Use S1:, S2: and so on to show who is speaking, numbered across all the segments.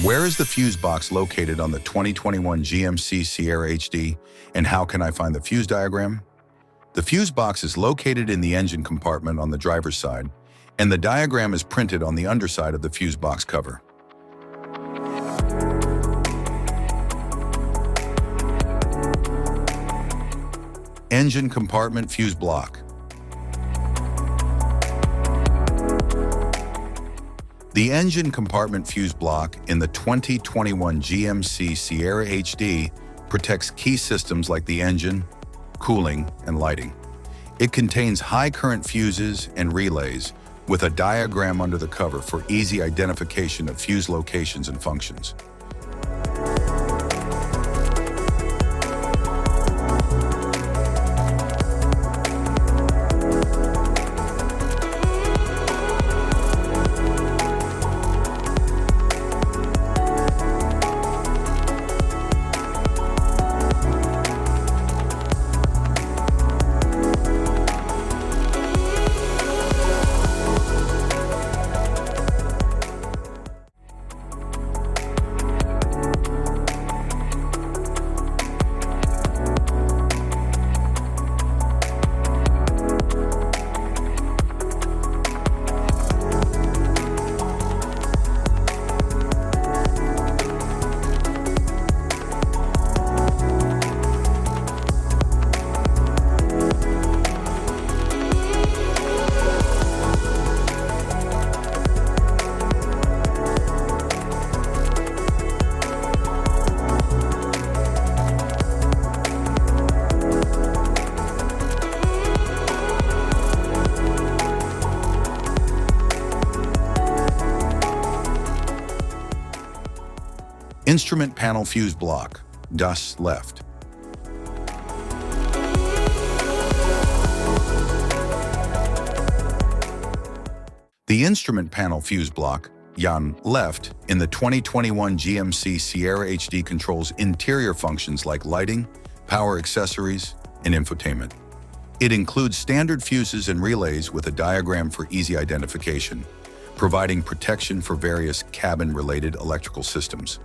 S1: Where is the fuse box located on the 2021 GMC Sierra HD, and how can I find the fuse diagram? The fuse box is located in the engine compartment on the driver's side, and the diagram is printed on the underside of the fuse box cover. Engine compartment fuse block. The engine compartment fuse block in the 2021 GMC Sierra HD protects key systems like the engine, cooling, and lighting. It contains high current fuses and relays with a diagram under the cover for easy identification of fuse locations and functions. Instrument panel fuse block, DUS left. The instrument panel fuse block, YAN left, in the 2021 GMC Sierra HD controls interior functions like lighting, power accessories, and infotainment. It includes standard fuses and relays with a diagram for easy identification, providing protection for various cabin-related electrical systems.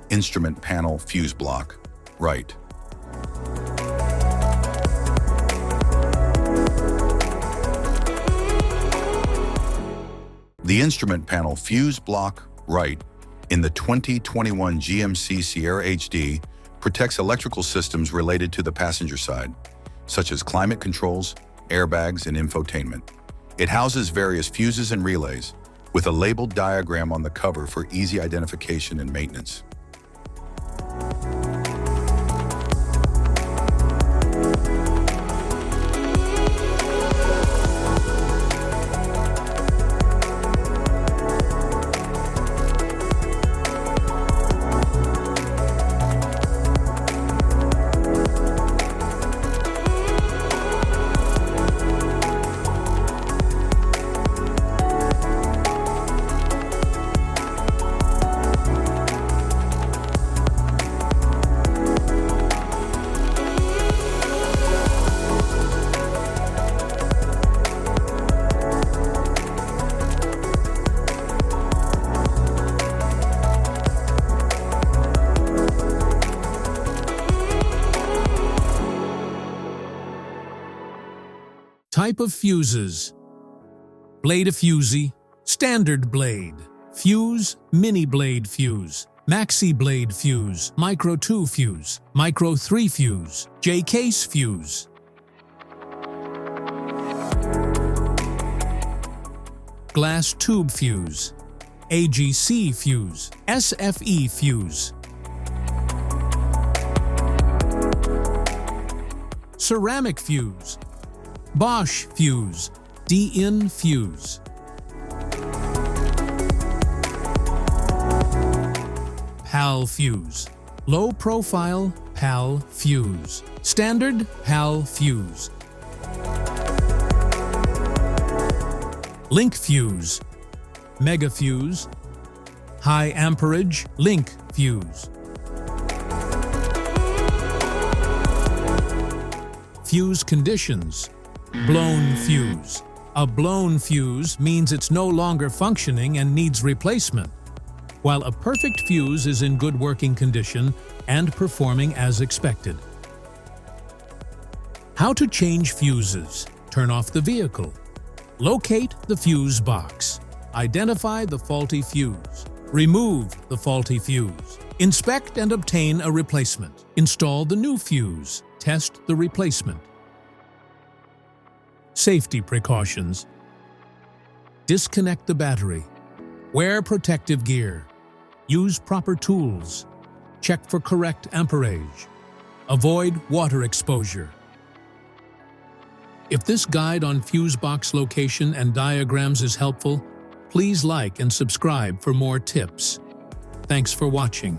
S1: Instrument panel fuse block, right. The instrument panel fuse block, right, in the 2021 GMC Sierra HD protects electrical systems related to the passenger side, such as climate controls, airbags, and infotainment. It houses various fuses and relays, with a labeled diagram on the cover for easy identification and maintenance.
S2: Type of fuses: blade of fusee, standard blade, fuse, mini blade fuse, maxi blade fuse, micro 2 fuse, micro 3 fuse, J-case fuse. Glass tube fuse, AGC fuse, SFE fuse. Ceramic fuse, Bosch fuse, DN fuse. PAL fuse, Low profile PAL fuse. Standard PAL fuse. Link fuse. Mega fuse. High amperage link fuse. Fuse conditions. Blown fuse. A blown fuse means it's no longer functioning and needs replacement, while a perfect fuse is in good working condition and performing as expected. How to change fuses. Turn off the vehicle. Locate the fuse box. Identify the faulty fuse. Remove the faulty fuse. Inspect and obtain a replacement. Install the new fuse. Test the replacement. Safety precautions. Disconnect the battery. Wear protective gear. Use proper tools. Check for correct amperage. Avoid water exposure. If this guide on fuse box location and diagrams is helpful, please like and subscribe for more tips. Thanks for watching.